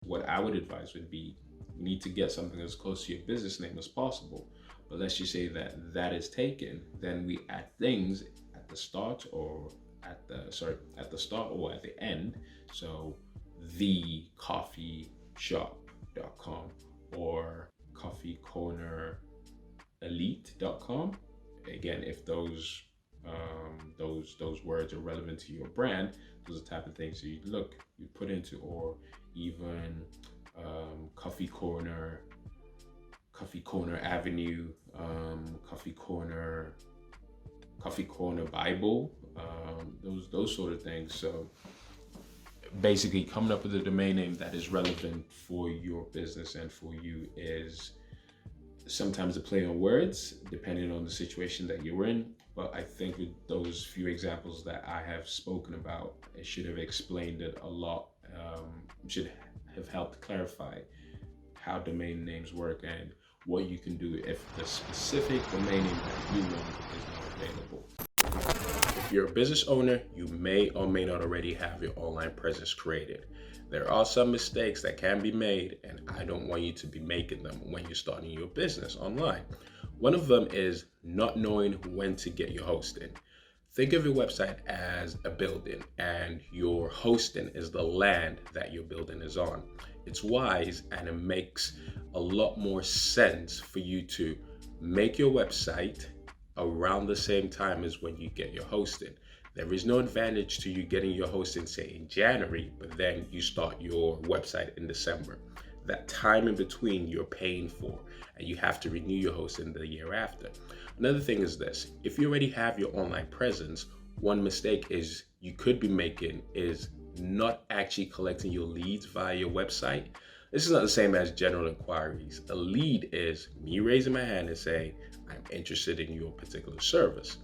what I would advise would be, you need to get something as close to your business name as possible. But let's just say that that is taken, then we add things at the start or at the start or at the end. So thecoffeeshop.com or coffeecornerelite.com. Again, if those words are relevant to your brand, those are the type of things that you put into, or even coffee corner, coffee corner avenue, coffee corner, coffee corner bible, those sort of things. So basically coming up with a domain name that is relevant for your business and for you is sometimes a play on words depending on the situation that you're in. But I think with those few examples that I have spoken about, it should have explained it a lot, should have helped clarify how domain names work and what you can do if the specific domain name that you want is not available. If you're a business owner, you may or may not already have your online presence created. There are some mistakes that can be made, and I don't want you to be making them when you're starting your business online. One of them is not knowing when to get your hosting. Think of your website as a building, and your hosting is the land that your building is on. It's wise, and it makes a lot more sense for you to make your website around the same time as when you get your hosting. There is no advantage to you getting your hosting, say, in January, but then you start your website in December. That time in between you're paying for, and you have to renew your hosting the year after. Another thing is this: if you already have your online presence, one mistake is you could be making is not actually collecting your leads via your website. This is not the same as general inquiries. A lead is me raising my hand and saying, I'm interested in your particular service.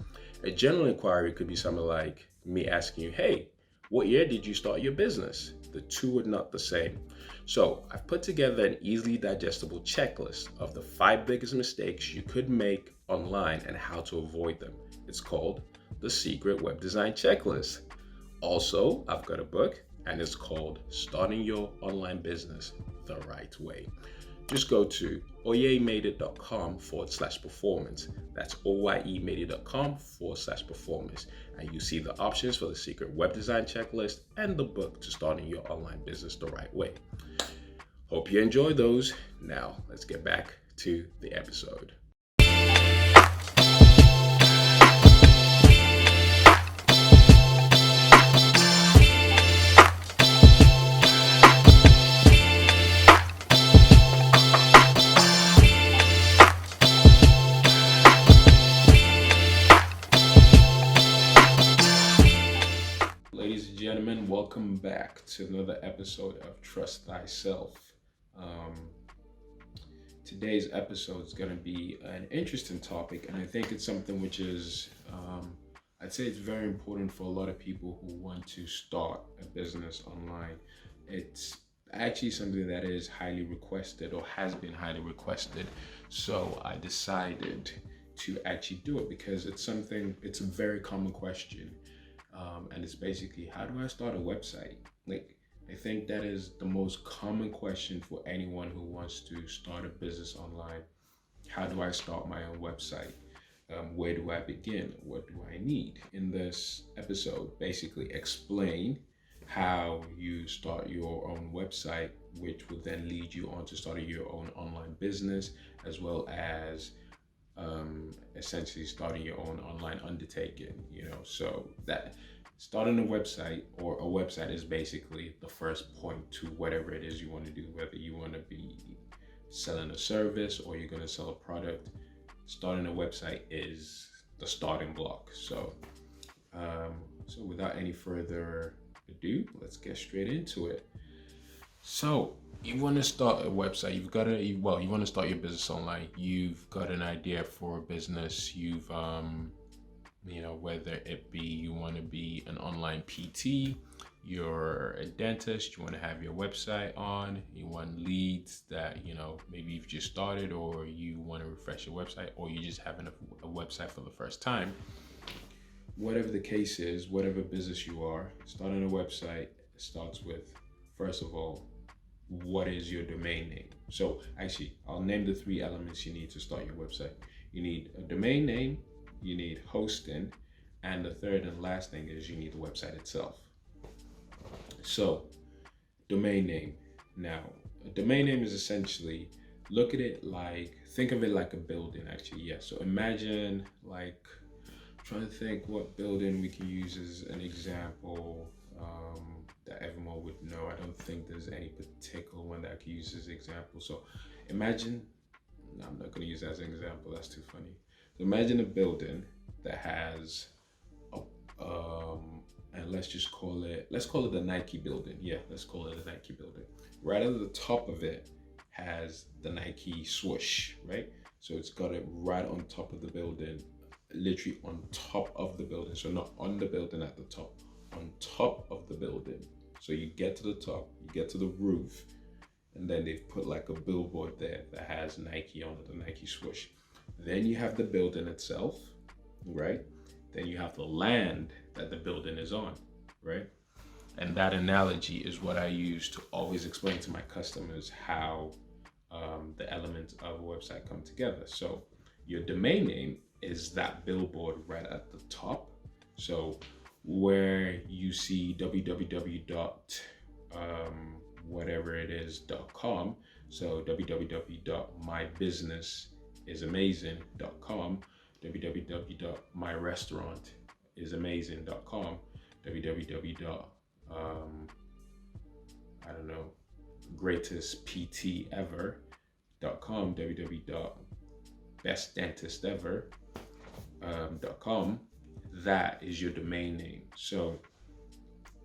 A general inquiry could be something like me asking you, hey, what year did you start your business? The two are not the same. So I've put together an easily digestible checklist of the 5 biggest mistakes you could make online and how to avoid them. It's called the Secret Web Design Checklist. Also, I've got a book, and it's called Starting Your Online Business the Right Way. Just go to oyemade.com/performance. That's oyemade.com/performance. And you see the options for the Secret Web Design Checklist and the book to starting your online business the right way. Hope you enjoy those. Now, let's get back to the episode. Ladies and gentlemen, welcome back to another episode of Trust Thyself. Today's episode is going to be an interesting topic, and I think it's something which is, I'd say it's very important for a lot of people who want to start a business online. It's actually something that is highly requested or has been highly requested. So I decided to actually do it because it's a very common question. And it's basically, how do I start a website? I think that is the most common question for anyone who wants to start a business online. How do I start my own website? Where do I begin? What do I need? In this episode, basically explain how you start your own website, which will then lead you on to starting your own online business, as well as essentially starting your own online undertaking. So that starting a website or a website is basically the first point to whatever it is you want to do, whether you want to be selling a service or you're going to sell a product. Starting a website is the starting block. So without any further ado, let's get straight into it. So you want to start a website, you want to start your business online. You've got an idea for a business. You've, whether it be you want to be an online PT, you're a dentist, you want to have your website on, you want leads that, maybe you've just started, or you want to refresh your website, or you just having a website for the first time. Whatever the case is, whatever business you are, starting a website starts with, first of all, what is your domain name? So actually, I'll name the three elements you need to start your website. You need a domain name, you need hosting, and the third and last thing is you need the website itself. So, domain name. Now, a domain name is essentially, look at it like, think of it like a building actually. Yeah. So imagine like, trying to think what building we can use as an example that everyone would know. I don't think there's any particular one that I could use as an example. So imagine, no, I'm not going to use that as an example. That's too funny. So imagine a building that has a, and let's call it the Nike building. Yeah, let's call it the Nike building. Right at the top of it has the Nike swoosh, right? So it's got it right on top of the building, literally on top of the building. So not on the building at the top, on top of the building. So you get to the top, you get to the roof, and then they've put like a billboard there that has Nike on it, the Nike swoosh. Then you have the building itself, right? Then you have the land that the building is on, right? And that analogy is what I use to always explain to my customers how the elements of a website come together. So your domain name is that billboard right at the top. So where you see www. Whatever it is.com. So www.mybusinessamazing.com, www.myrestaurantisamazing.com, www. I don't know, greatestptever.com, www.bestdentistever.com. That is your domain name. So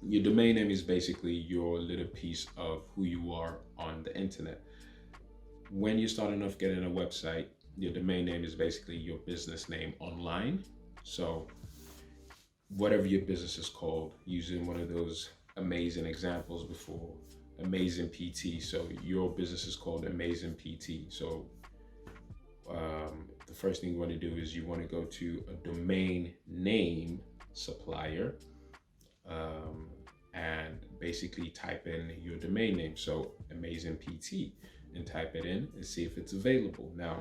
your domain name is basically your little piece of who you are on the internet. When you're starting off getting a website, your domain name is basically your business name online. So whatever your business is called, using one of those amazing examples before, Amazing PT. So your business is called Amazing PT. So the first thing you want to do is you want to go to a domain name supplier, and basically type in your domain name. So Amazing PT, and type it in and see if it's available. Now,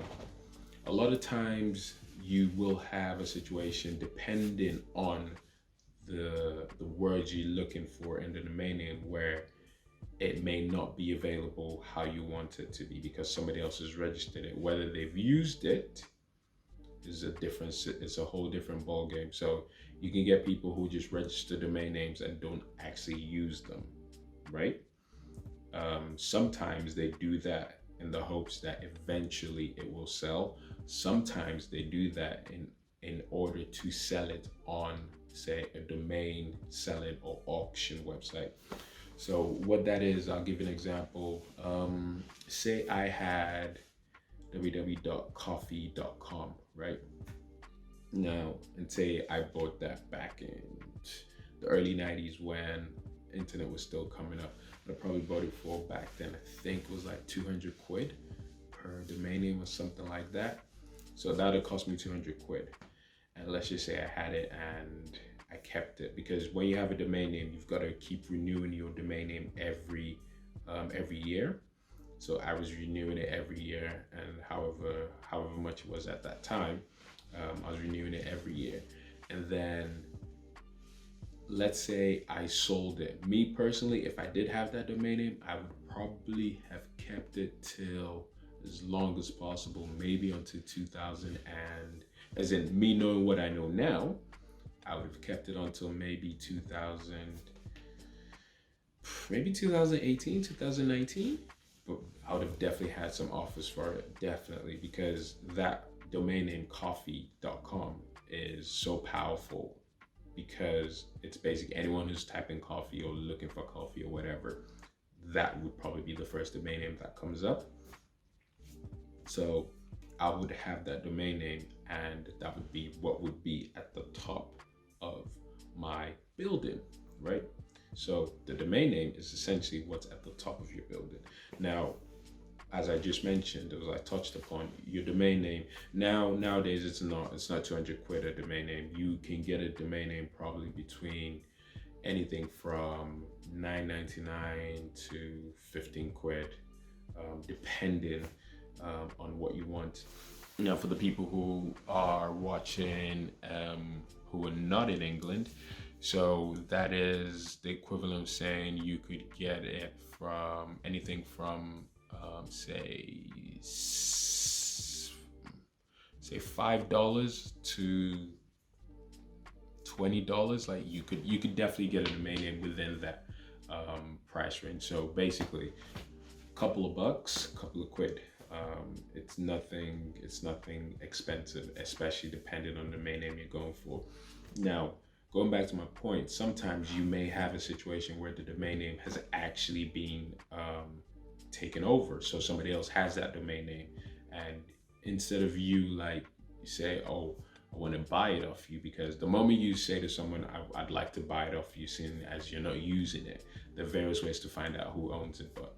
a lot of times you will have a situation depending on the words you're looking for in the domain name where it may not be available how you want it to be because somebody else has registered it. Whether they've used it is it's a whole different ball game. So you can get people who just register domain names and don't actually use them, right? Sometimes they do that in the hopes that eventually it will sell. Sometimes they do that in order to sell it on, say, a domain selling or auction website. So what that is, I'll give you an example. Say I had www.coffee.com, right? Now, and say I bought that back in the early 90s when internet was still coming up. I probably bought it for back then, I think it was like 200 quid per domain name or something like that. So that would cost me 200 quid. And let's just say I had it and I kept it, because when you have a domain name, you've got to keep renewing your domain name every year. So I was renewing it every year, and however much it was at that time, I was renewing it every year. And then let's say I sold it. Me personally, if I did have that domain name, I would probably have kept it till as long as possible, maybe until 2000, and as in me knowing what I know now, I would have kept it until maybe 2018, 2019. But I would have definitely had some offers for it, definitely, because that domain name coffee.com is so powerful, because it's basically anyone who's typing coffee or looking for coffee or whatever, that would probably be the first domain name that comes up. So I would have that domain name, and that would be what would be at the top of my building, right? So the domain name is essentially what's at the top of your building. Now, as I just mentioned, as I touched upon, your domain name, nowadays it's not 200 quid a domain name. You can get a domain name probably between anything from 9.99 to 15 quid, depending on what you want. Now, for the people who are watching, who are not in England, so that is the equivalent of saying you could get it from anything from, say $5 to $20. Like you could definitely get a domain name within that price range. So basically, couple of bucks, couple of quid. It's nothing. It's nothing expensive, especially depending on the domain name you're going for. Now, going back to my point, sometimes you may have a situation where the domain name has actually been taken over. So somebody else has that domain name, and instead of you like you say, "Oh, I want to buy it off you," because the moment you say to someone, I'd like to buy it off you, seeing as you're not using it, there are various ways to find out who owns it, but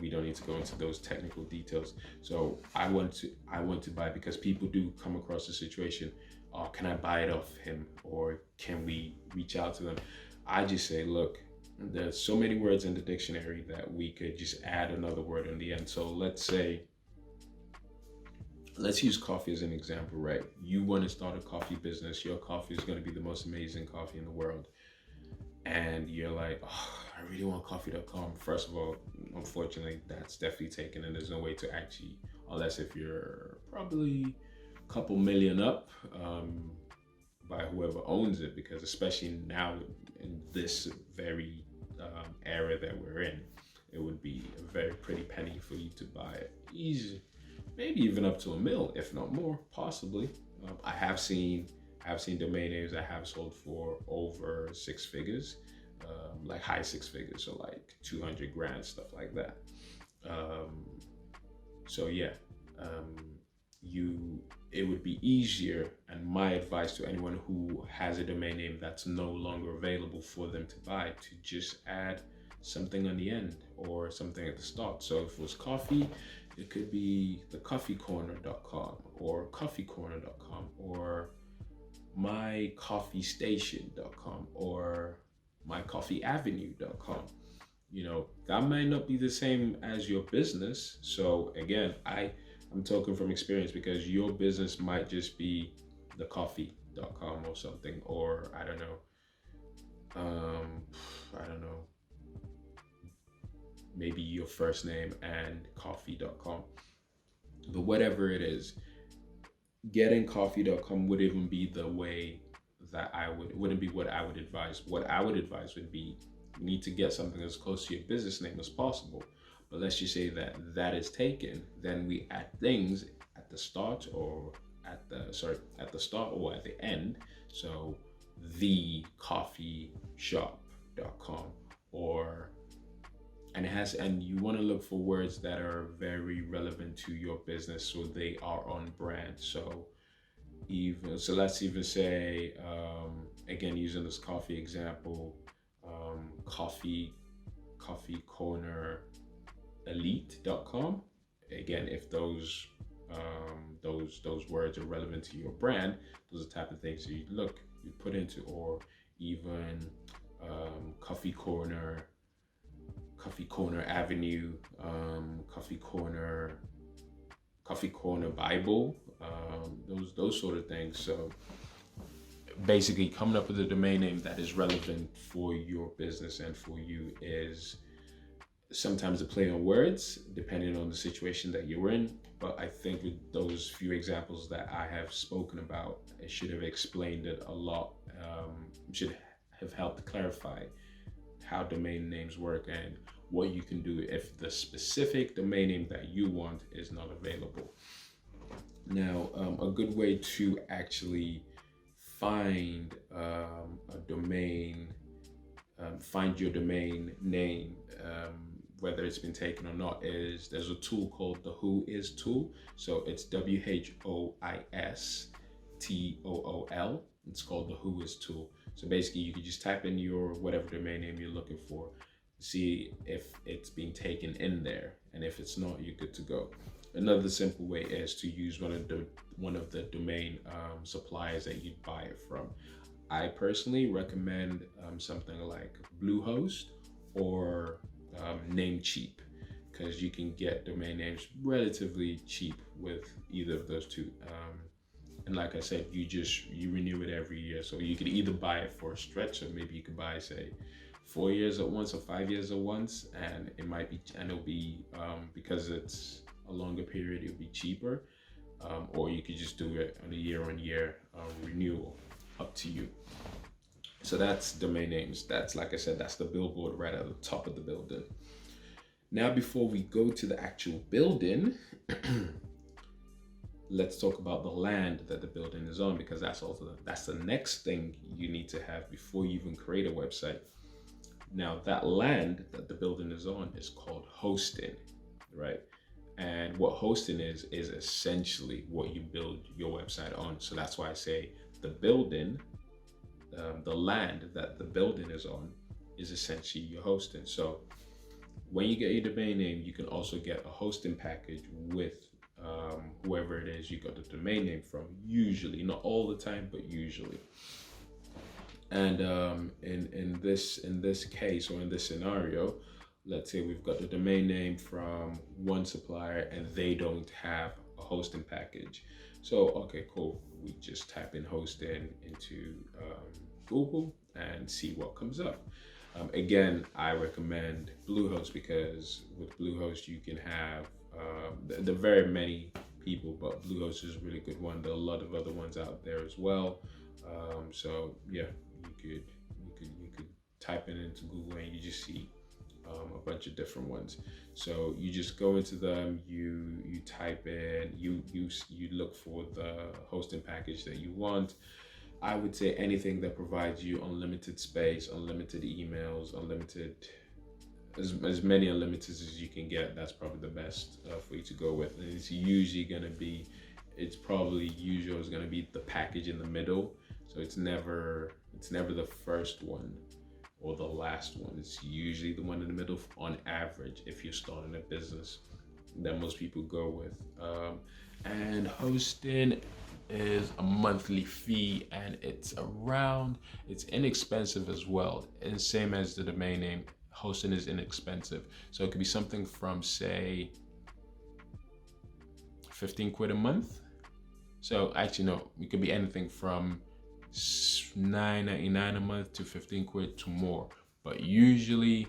we don't need to go into those technical details. So I want to buy, because people do come across a situation, can I buy it off him, or can we reach out to them? I just say, look, there's so many words in the dictionary that we could just add another word on the end. So let's use coffee as an example, right? You want to start a coffee business. Your coffee is going to be the most amazing coffee in the world. And you're like, oh, I really want coffee.com. First of all, unfortunately, that's definitely taken, and there's no way to actually, unless if you're probably a couple million up by whoever owns it, because especially now in this very era that we're in, it would be a very pretty penny for you to buy it. Easy, maybe even up to $1 million, if not more, possibly. I have seen domain names that have sold for over 6 figures, like high 6 figures, so like 200 grand, stuff like that. So yeah, it would be easier, and my advice to anyone who has a domain name that's no longer available for them to buy, to just add something on the end or something at the start. So if it was coffee, it could be thecoffeecorner.com or coffeecorner.com or mycoffeestation.com or mycoffeeavenue.com. That might not be the same as your business. So again, I'm talking from experience, because your business might just be thecoffee.com or something, or I don't know, maybe your first name and coffee.com. But whatever it is, getting coffee.com would even be the way that wouldn't be what I would advise. What I would advise would be, you need to get something as close to your business name as possible. But let's just say that is taken, then we add things at the start or at the start or at the end. So thecoffeeshop.com, and you want to look for words that are very relevant to your business, so they are on brand. So let's even say, again, using this coffee example, coffee corner elite.com. Again, if those words are relevant to your brand, those are the type of things you put into. Or even coffee corner avenue, coffee corner Bible, those sort of things. So basically, coming up with a domain name that is relevant for your business and for you is sometimes a play on words, depending on the situation that you're in. But I think with those few examples that I have spoken about, it should have explained it a lot. Should have helped clarify how domain names work and what you can do if the specific domain name that you want is not available. Now, a good way to actually find find your domain name, whether it's been taken or not, is there's a tool called the Who Is tool. So it's WHOISTOOL. It's called the Who Is tool. So basically, you can just type in your whatever domain name you're looking for, see if it's being taken in there, and if it's not, you're good to go. Another simple way is to use one of the domain suppliers that you buy it from. I personally recommend something like Bluehost or Namecheap, because you can get domain names relatively cheap with either of those two. And like I said, you renew it every year, so you could either buy it for a stretch, or maybe you could buy, say, 4 years at once or 5 years at once, and it'll be because it's a longer period, it'll be cheaper. Or you could just do it on a year-on-year renewal, up to you. So that's domain names. That's, like I said, that's the billboard right at the top of the building. Now, before we go to the actual building, let's talk about the land that the building is on, because that's the next thing you need to have before you even create a website. Now, that land that the building is on is called hosting, right? And what hosting is essentially what you build your website on. So that's why I say the building, the land that the building is on, is essentially your hosting. So when you get your domain name, you can also get a hosting package with whoever it is you got the domain name from. Usually, not all the time, but usually. And in this case, or in this scenario, let's say we've got the domain name from one supplier and they don't have a hosting package. So, okay, cool. We just type in hosting into Google and see what comes up. Again, I recommend Bluehost, because with Bluehost you can have, there are very many people, but Bluehost is a really good one. There are a lot of other ones out there as well. So yeah, you could type it into Google and you just see a bunch of different ones. So you just go into them, you type in, you look for the hosting package that you want. I would say anything that provides you unlimited space, unlimited emails, as many unlimited as you can get. That's probably the best for you to go with. And it's usually going to be, it's probably usually is going to be the package in the middle. So it's never the first one or the last one. It's usually the one in the middle, on average, if you're starting a business, that most people go with. And hosting is a monthly fee, and it's inexpensive as well. And same as the domain name, hosting is inexpensive. So it could be something from, say, 15 quid a month. So actually, no, it could be anything from $9.99 a month to 15 quid to more. But usually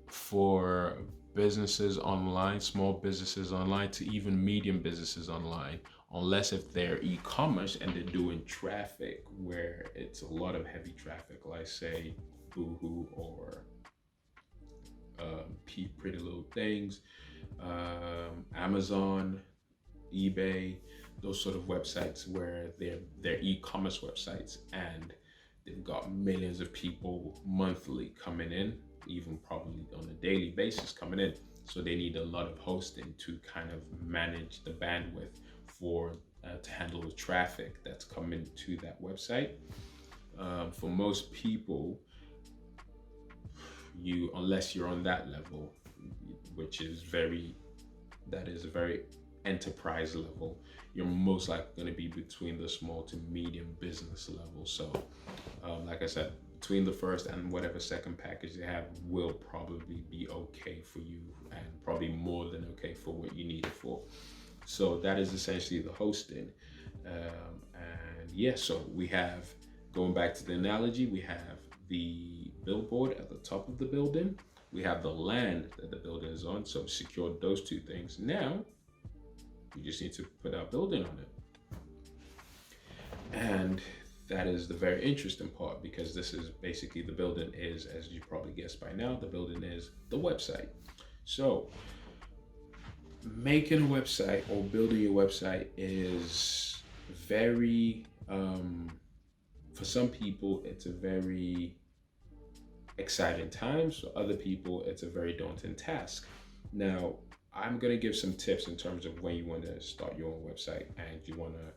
for businesses online, small businesses online, to even medium businesses online, unless if they're e-commerce and they're doing traffic where it's a lot of heavy traffic, like say Boohoo or Pretty Little Things, Amazon, eBay, those sort of websites where they're e-commerce websites and they've got millions of people monthly coming in, even probably on a daily basis coming in. So they need a lot of hosting to kind of manage the bandwidth for to handle the traffic that's coming to that website. For most people, unless you're on that level, which is very enterprise level, you're most likely going to be between the small to medium business level. So like I said, between the first and whatever second package they have will probably be okay for you, and probably more than okay for what you need it for. So that is essentially the hosting. And yeah, so we have, going back to the analogy, we have the billboard at the top of the building, we have the land that the building is on. So secured those two things. Now we just need to put our building on it. And that is the very interesting part, because this is basically, the building is, as you probably guessed by now, the building is the website. So making a website or building your website is very, for some people, it's a very exciting time. For other people, it's a very daunting task. Now, I'm going to give some tips in terms of when you want to start your own website and you want to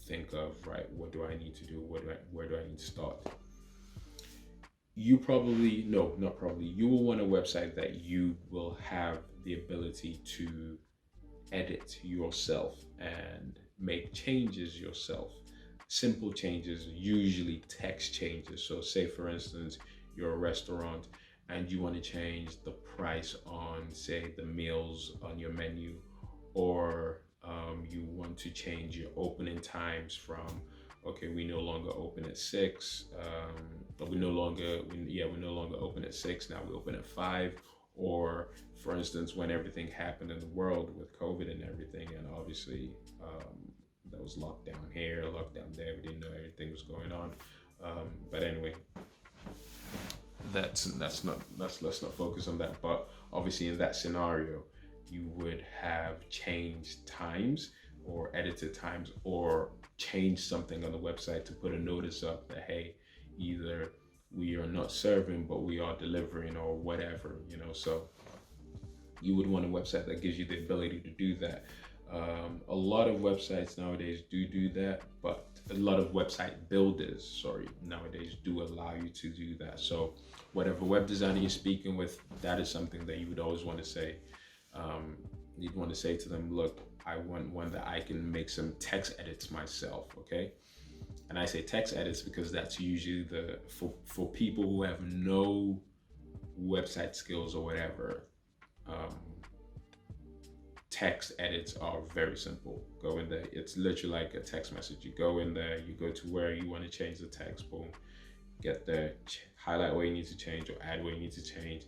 think of, right, what do I need to do? Where do I need to start? You probably, no, not probably, you will want a website that you will have the ability to edit yourself and make changes yourself. simple changes, usually text changes. So say for instance, you're a restaurant and you want to change the price on, say, the meals on your menu, or you want to change your opening times from, okay, we no longer open at 6, but we no longer open at 6. Now we open at 5. Or for instance, when everything happened in the world with COVID and everything, and obviously there was lockdown here, lockdown there. We didn't know everything was going on. But anyway, let's not focus on that. But obviously, in that scenario, you would have changed times or edited times or changed something on the website to put a notice up that, hey, either we are not serving but we are delivering or whatever, so you would want a website that gives you the ability to do that. A lot of websites nowadays do that, but a lot of website builders, nowadays do allow you to do that. So whatever web designer you're speaking with, that is something that you would always want to say. You'd want to say to them, look, I want one that I can make some text edits myself, okay? And I say text edits because that's usually for people who have no website skills or whatever. Text edits are very simple. Go in there. It's literally like a text message. You go in there, you go to where you want to change the text, boom, get there, highlight what you need to change or add what you need to change,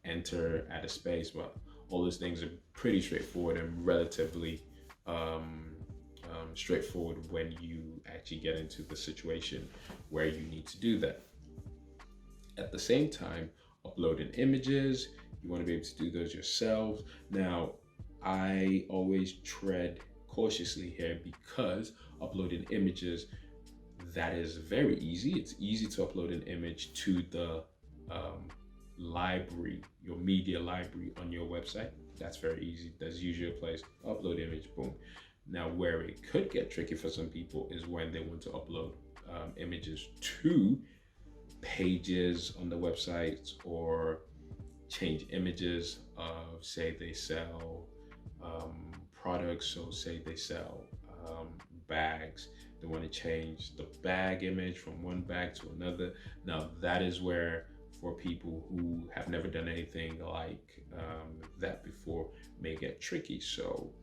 enter, add a space. But all those things are pretty straightforward and relatively straightforward when you actually get into the situation where you need to do that. At the same time, uploading images, you want to be able to do those yourself. Now, I always tread cautiously here because uploading images, that is very easy. It's easy to upload an image to the library, your media library on your website. That's very easy. That's usually a place, upload image, boom. Now, where it could get tricky for some people is when they want to upload images to pages on the website or change images of, say they sell products. So say they sell bags. They want to change the bag image from one bag to another. Now that is where, for people who have never done anything like that before, may get tricky. So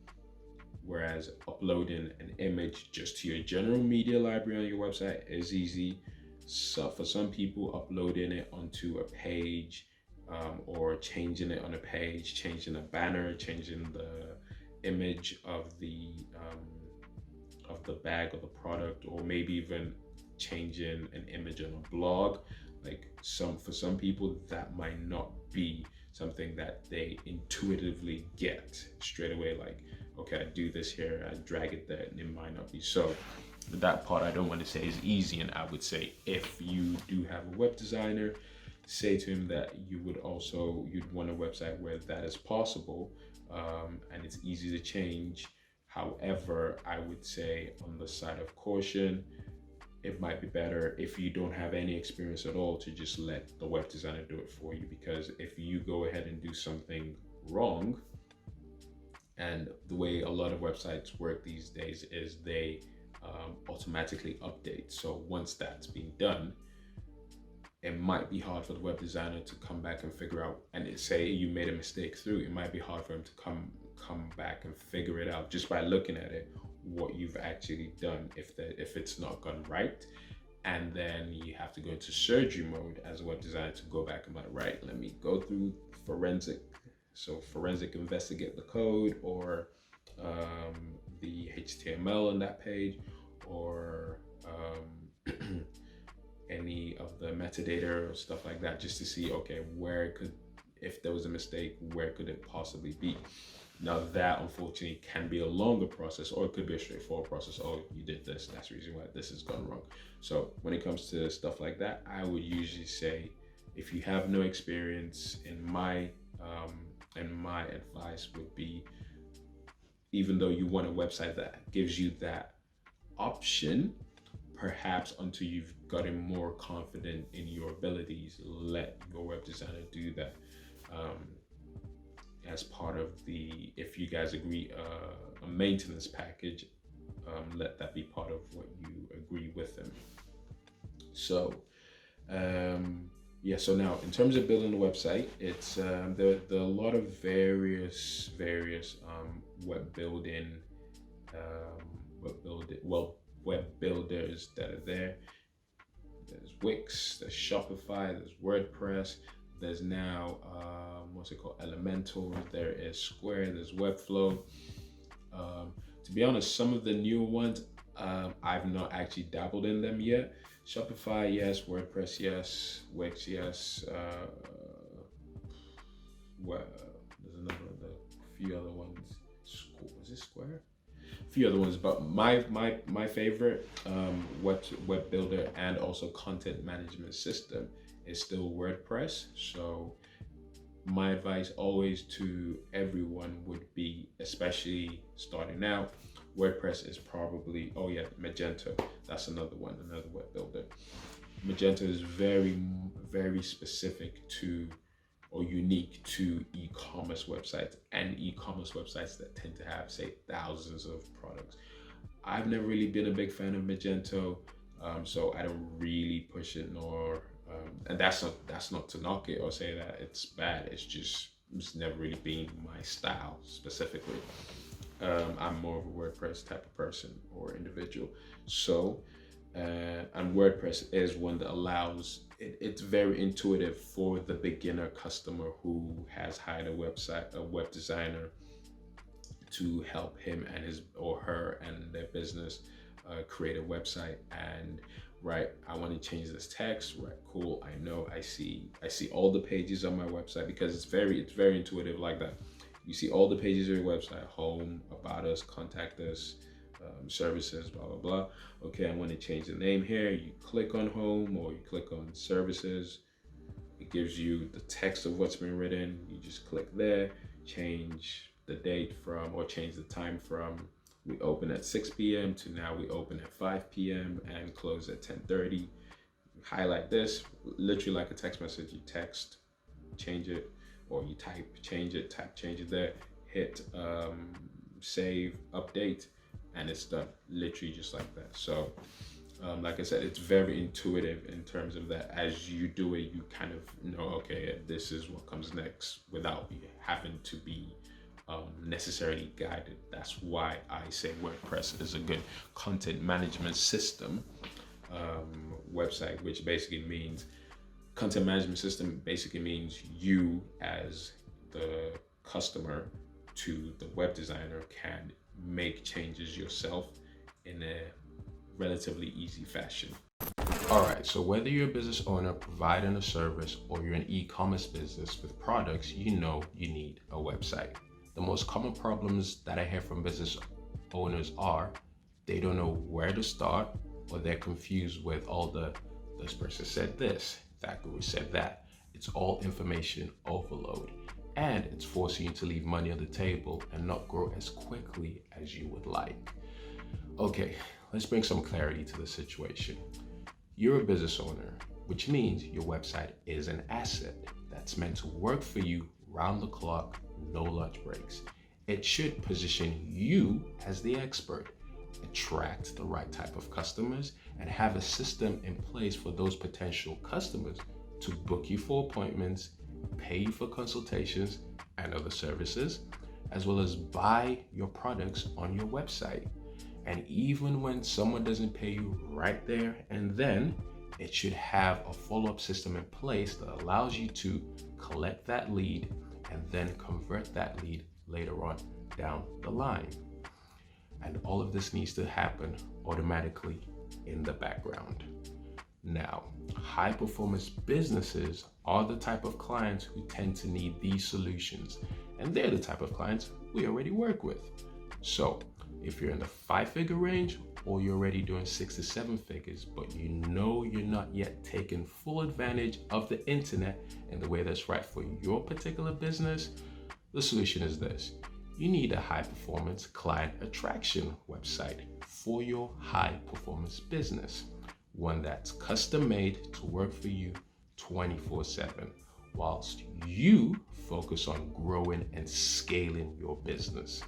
whereas uploading an image just to your general media library on your website is easy, so for some people, uploading it onto a page or changing it on a page, changing a banner, changing the image of the bag or the product, or maybe even changing an image on a blog, for some people that might not be something that they intuitively get straight away, like, okay, I do this here, I drag it there, and it might not be. So that part I don't want to say is easy, and I would say if you do have a web designer, say to him that you'd want a website where that is possible, and it's easy to change. However, I would say on the side of caution, it might be better if you don't have any experience at all to just let the web designer do it for you, because if you go ahead and do something wrong, and the way a lot of websites work these days is they automatically update. So once that's been done, it might be hard for the web designer to come back and figure out, and say you made a mistake through, it might be hard for him to come back and figure it out just by looking at it, what you've actually done, if it's not gone right. And then you have to go into surgery mode as a web designer to go back and let me go through forensic investigate the code, or the HTML on that page, or any of the metadata or stuff like that, just to see, okay, if there was a mistake, where could it possibly be? Now that unfortunately can be a longer process, or it could be a straightforward process. Oh, you did this, that's the reason why this has gone wrong. So when it comes to stuff like that, I would usually say, if you have no experience, my advice would be, even though you want a website that gives you that option, perhaps until you've gotten more confident in your abilities, let your web designer do that. As part of if you guys agree, a maintenance package let that be part of what you agree with them. So yeah, so now in terms of building a website, it's there are a lot of various web builders that are there. There's Wix, there's Shopify, there's WordPress, there's now what's it called, Elementor, there is Square, there's Webflow. To be honest, some of the newer ones, I've not actually dabbled in them yet. Shopify, yes. WordPress, yes. Wix, yes. There's a few other ones. Was it Square? A few other ones, but my favorite web builder and also content management system is still WordPress. So my advice always to everyone would be, especially starting out, WordPress is probably, oh yeah, Magento. That's another one, another web builder. Magento is very specific to or unique to e-commerce websites and e-commerce websites that tend to have, say, thousands of products. I've never really been a big fan of Magento, so I don't really push it, nor and that's not to knock it or say that it's bad. It's never really been my style specifically. I'm more of a WordPress type of person or individual. So, and WordPress is one that allows, it's very intuitive for the beginner customer who has hired a web designer to help him and his or her and their business create a website. And right, I want to change this text. Right, cool. I know I see all the pages on my website, because it's very intuitive like that. You see all the pages of your website: home, about us, contact us, services, blah, blah, blah. Okay, I want to change the name here. You click on home or you click on services. It gives you the text of what's been written. You just click there, change the date from, or change the time from, we open at 6 p.m. to now we open at 5 p.m. and close at 10:30. Highlight this, literally like a text message. You text, change it, or you type, change it, change it there, hit save, update, and it's done, literally just like that. So like I said, it's very intuitive in terms of that. As you do it, you kind of know, okay, this is what comes next without having to be necessarily guided. That's why I say WordPress is a good content management system website, which basically means content management system basically means you as the customer to the web designer can make changes yourself in a relatively easy fashion. All right, so whether you're a business owner providing a service or you're an e-commerce business with products, you know you need a website. The most common problems that I hear from business owners are they don't know where to start, or they're confused with all this person said this, that guru said that. It's all information overload, and it's forcing you to leave money on the table and not grow as quickly as you would like. Okay, let's bring some clarity to the situation. You're a business owner, which means your website is an asset that's meant to work for you round the clock, no lunch breaks. It should position you as the expert, attract the right type of customers, and have a system in place for those potential customers to book you for appointments, pay you for consultations and other services, as well as buy your products on your website. And even when someone doesn't pay you right there and then, it should have a follow-up system in place that allows you to collect that lead and then convert that lead later on down the line. And all of this needs to happen automatically in the background. Now, high performance businesses are the type of clients who tend to need these solutions, and they're the type of clients we already work with. So if you're in the 5-figure range, or you're already doing 6 to 7 figures, but you know you're not yet taking full advantage of the internet in the way that's right for your particular business, the solution is this. You need a high performance client attraction website for your high performance business. One that's custom made to work for you 24/7, whilst you focus on growing and scaling your business.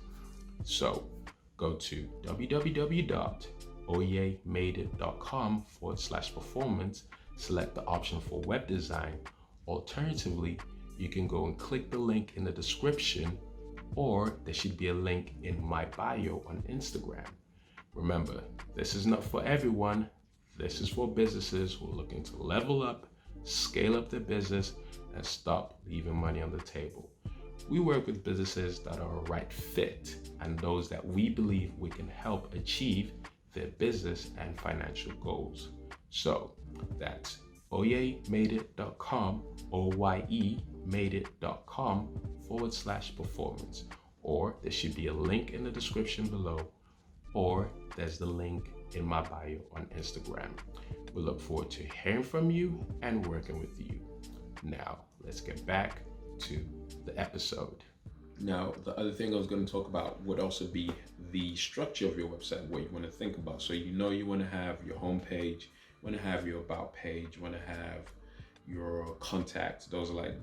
So go to www.oyemadeit.com/performance, select the option for web design. Alternatively, you can go and click the link in the description, or there should be a link in my bio on Instagram. Remember, this is not for everyone. This is for businesses who are looking to level up, scale up their business, and stop leaving money on the table. We work with businesses that are a right fit and those that we believe we can help achieve their business and financial goals. So that's oyemadeit.com, oyemadeit.com/performance, or there should be a link in the description below, or there's the link in my bio on Instagram. We look forward to hearing from you and working with you. Now, let's get back to the episode. Now, the other thing I was going to talk about would also be the structure of your website, what you want to think about. So you want to have your homepage, you want to have your about page, you want to have your contacts. Those are like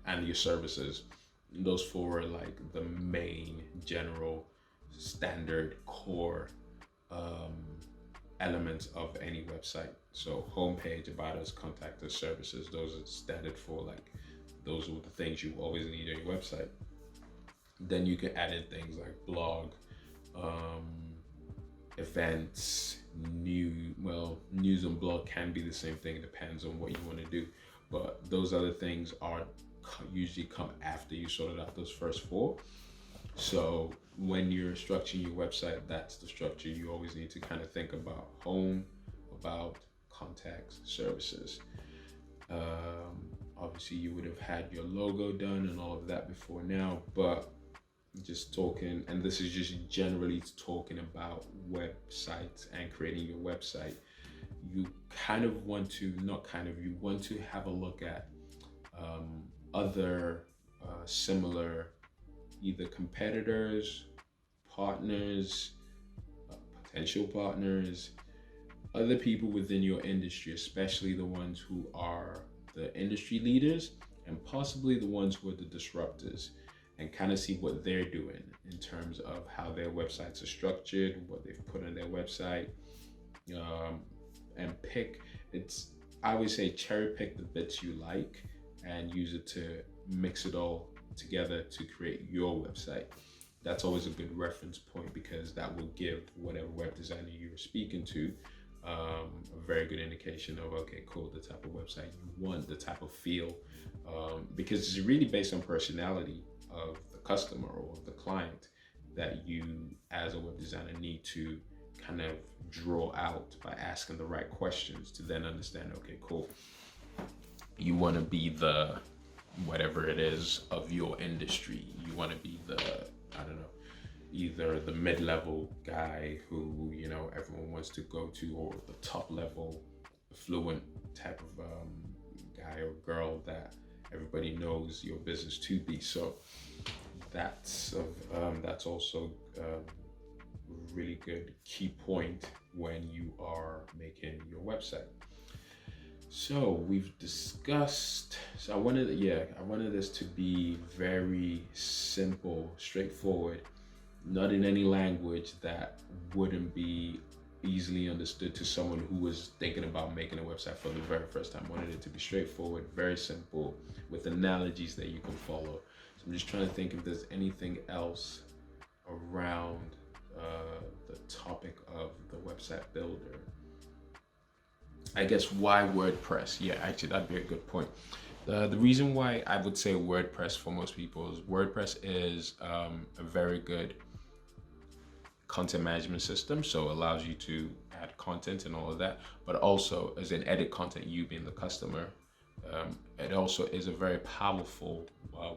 and your services. Those four are like the main general standard core elements of any website. So homepage, about us, contact us, services, those are standard for like, those are the things you always need on your website. Then you can add in things like blog, events, news and blog can be the same thing. It depends on what you want to do. But those other things usually come after you sorted out those first four. So when you're structuring your website, that's the structure you always need to kind of think about: home, about, contacts, services. Obviously you would have had your logo done and all of that before now, but just talking, and this is just generally talking about websites and creating your website, you want to have a look at other similar either competitors, partners, potential partners, other people within your industry, especially the ones who are the industry leaders and possibly the ones who are the disruptors, and kind of see what they're doing in terms of how their websites are structured, what they've put on their website, and I would say cherry pick the bits you like and use it to mix it all together to create your website. That's always a good reference point, because that will give whatever web designer you're speaking to a very good indication of, okay, cool, the type of website you want, the type of feel, because it's really based on personality of the customer or the client that you as a web designer need to kind of draw out by asking the right questions to then understand, okay, cool, you want to be the whatever it is of your industry. You want to be the, I don't know, either the mid-level guy who, everyone wants to go to, or the top level fluent type of guy or girl that everybody knows your business to be. So that's also a really good key point when you are making your website. So we've discussed, I wanted this to be very simple, straightforward, not in any language that wouldn't be easily understood to someone who was thinking about making a website for the very first time. I wanted it to be straightforward, very simple, with analogies that you can follow. So I'm just trying to think if there's anything else around the topic of the website builder. I guess why WordPress? Yeah, actually, that'd be a good point. The reason why I would say WordPress for most people is WordPress is a very good content management system. So it allows you to add content and all of that, but also as in edit content, you being the customer. It also is a very powerful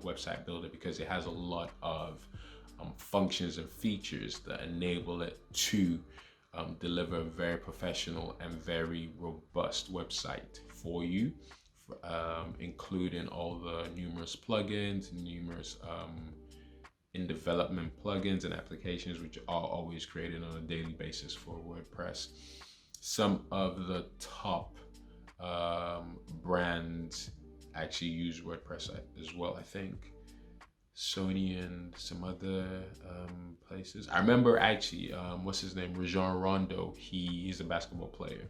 website builder because it has a lot of functions and features that enable it to deliver a very professional and very robust website for you, including all the numerous plugins, numerous in development plugins and applications, which are always created on a daily basis for WordPress. Some of the top brands actually use WordPress as well, I think. Sony and some other places. I remember actually, what's his name? Rajon Rondo. He is a basketball player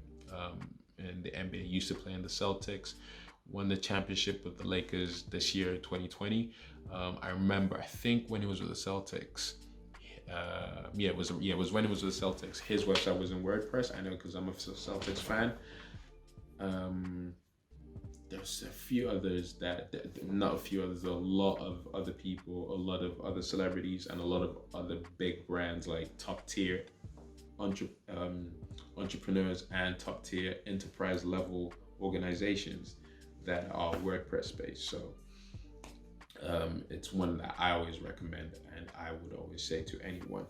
in the NBA. He used to play in the Celtics. Won the championship with the Lakers this year, 2020. I remember. I think when he was with the Celtics. It was when he was with the Celtics. His website was in WordPress. I know because I'm a Celtics fan. There's a few others not a few others, a lot of other people, a lot of other celebrities, and a lot of other big brands like top tier entrepreneurs and top tier enterprise level organizations that are WordPress based. So it's one that I always recommend and I would always say to anyone.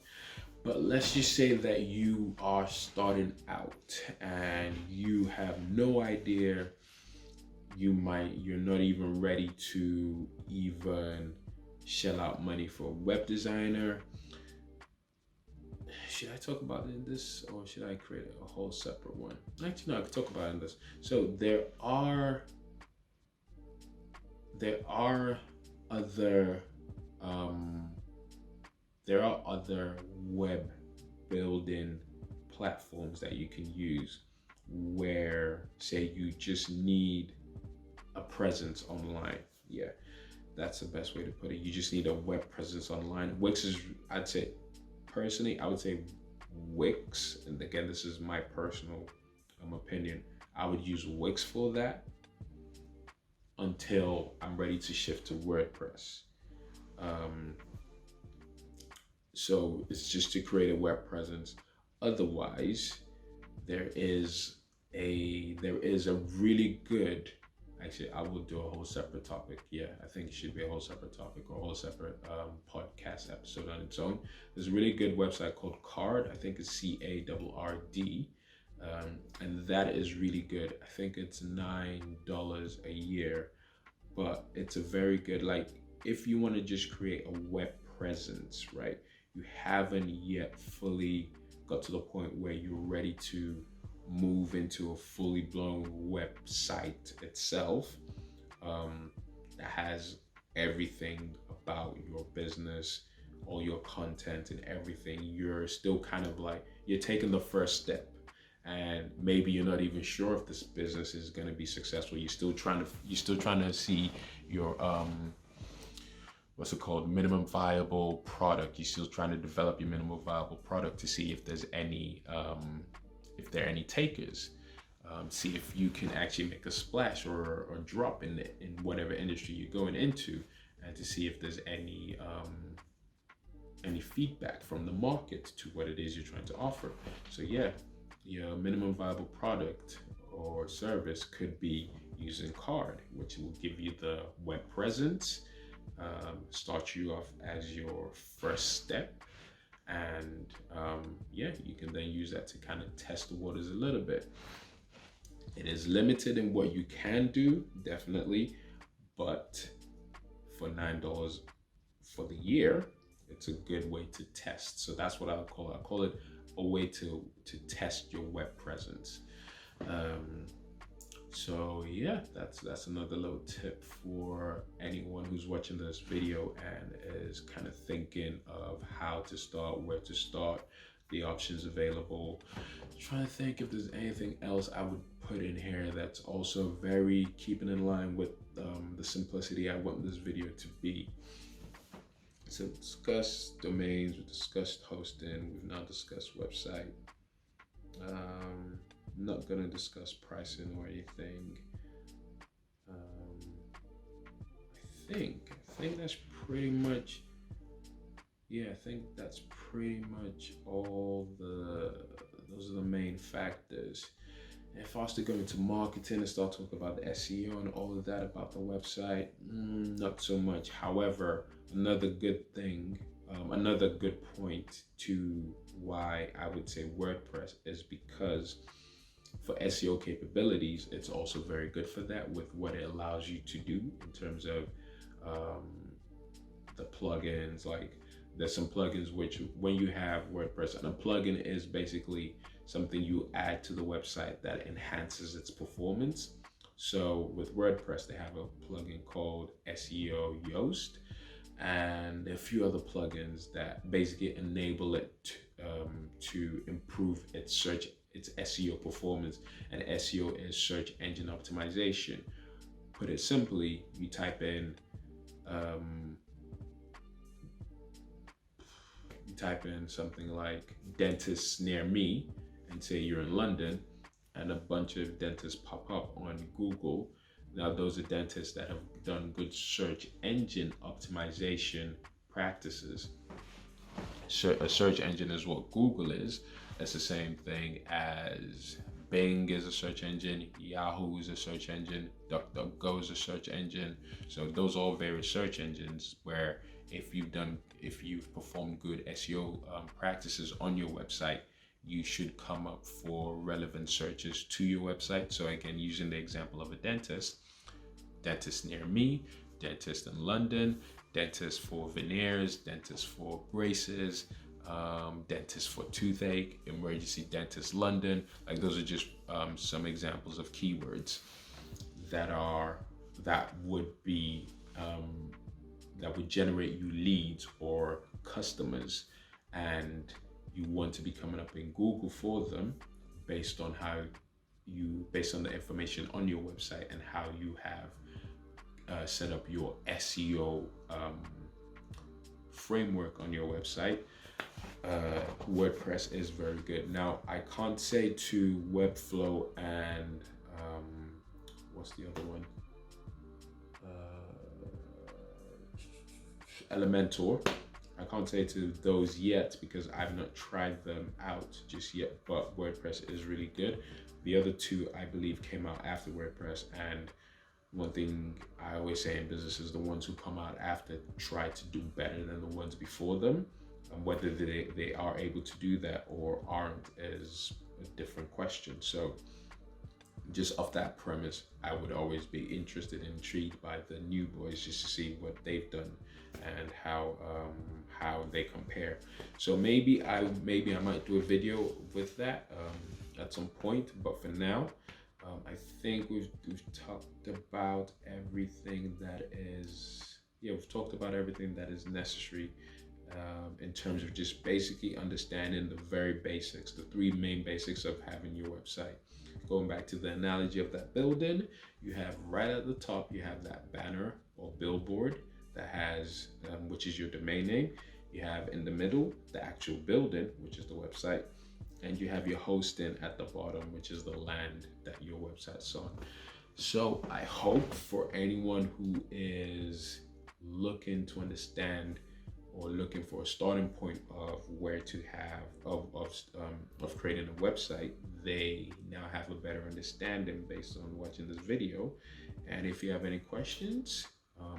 But let's just say that you are starting out and you have no idea, you're not even ready to even shell out money for a web designer. Should I talk about it in this, or should I create a whole separate one? Actually, no, I could talk about it in this. So there are other web building platforms that you can use where, say, you just need a presence online. Yeah, that's the best way to put it. You just need a web presence online. Wix is, I'd say, personally, I would say Wix, and again, this is my personal opinion, I would use Wix for that until I'm ready to shift to WordPress. So it's just to create a web presence. Otherwise, there is a really good, actually, I will do a whole separate topic. Yeah, I think it should be a whole separate topic or a whole separate podcast episode on its own. There's a really good website called Card. I think it's CARRD. And that is really good. I think it's $9 a year, but it's a very good, like, if you want to just create a web presence, right? You haven't yet fully got to the point where you're ready to move into a fully blown website itself that has everything about your business, all your content and everything. You're still kind of like, you're taking the first step, and maybe you're not even sure if this business is going to be successful. You're still trying to see your what's it called, minimum viable product. You're still trying to develop your minimum viable product to see if there's any if there are any takers. See if you can actually make a splash or drop in whatever industry you're going into, and to see if there's any feedback from the market to what it is you're trying to offer. So yeah, your minimum viable product or service could be using Card, which will give you the web presence, start you off as your first step, and you can then use that to kind of test the waters a little bit. It is limited in what you can do, definitely, but for $9 for the year, it's a good way to test. So that's what I call it. I call it a way to test your web presence. So yeah, that's another little tip for anyone who's watching this video and is kind of thinking of how to start, where to start, the options available. I'm trying to think if there's anything else I would put in here that's also very keeping in line with the simplicity I want this video to be. So we discussed domains, we discussed hosting, we've now discussed website. I'm not gonna discuss pricing or anything. I think that's pretty much, yeah, I think that's pretty much all those are the main factors. If I was to go into marketing and start talking about the SEO and all of that about the website, not so much. However, another good point to why I would say WordPress is because for SEO capabilities, it's also very good for that, with what it allows you to do in terms of the plugins. Like, there's some plugins which, when you have WordPress, and a plugin is basically something you add to the website that enhances its performance. So with WordPress, they have a plugin called SEO Yoast. and a few other plugins that basically enable it to improve its SEO performance. And SEO is search engine optimization. Put it simply, you type in something like dentists near me and say you're in London, and a bunch of dentists pop up on Google. Now those are dentists that have done good search engine optimization practices. A search engine is what Google is. That's the same thing as Bing is a search engine, Yahoo is a search engine, DuckDuckGo is a search engine. So those are all various search engines where if you've performed good SEO practices on your website, you should come up for relevant searches to your website. So again, using the example of a dentist near me, dentist in London, dentist for veneers, dentist for braces, dentist for toothache, emergency dentist London. Like those are just some examples of keywords that would generate you leads or customers, and you want to be coming up in Google for them based on the information on your website and how you have set up your SEO framework on your website. WordPress is very good. Now, I can't say to Webflow and what's the other one? Elementor. I can't say to those yet because I've not tried them out just yet, but WordPress is really good. The other two, I believe, came out after WordPress, and one thing I always say in business is the ones who come out after try to do better than the ones before them. And whether they are able to do that or aren't is a different question. So just off that premise, I would always be interested and intrigued by the new boys just to see what they've done and how they compare. So maybe I might do a video with that at some point, but for now, I think we've talked about everything that is necessary in terms of just basically understanding the very basics, the three main basics of having your website. Going back to the analogy of that building, you have right at the top, you have that banner or billboard that has, which is your domain name. You have in the middle, the actual building, which is the website. And you have your hosting at the bottom, which is the land that your website's on. So I hope for anyone who is looking to understand or looking for a starting point of where to have of creating a website, they now have a better understanding based on watching this video. And if you have any questions,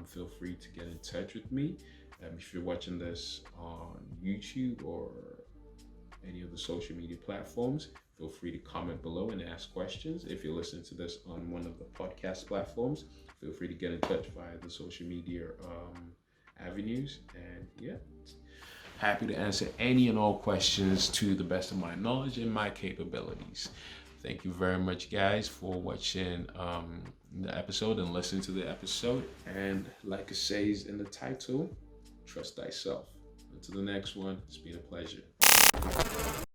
feel free to get in touch with me. If you're watching this on YouTube or any of the social media platforms, feel free to comment below and ask questions. If you're listening to this on one of the podcast platforms, feel free to get in touch via the social media avenues. And yeah, happy to answer any and all questions to the best of my knowledge and my capabilities. Thank you very much, guys, for watching the episode and listening to the episode. And like it says in the title, trust thyself. Until the next one, it's been a pleasure.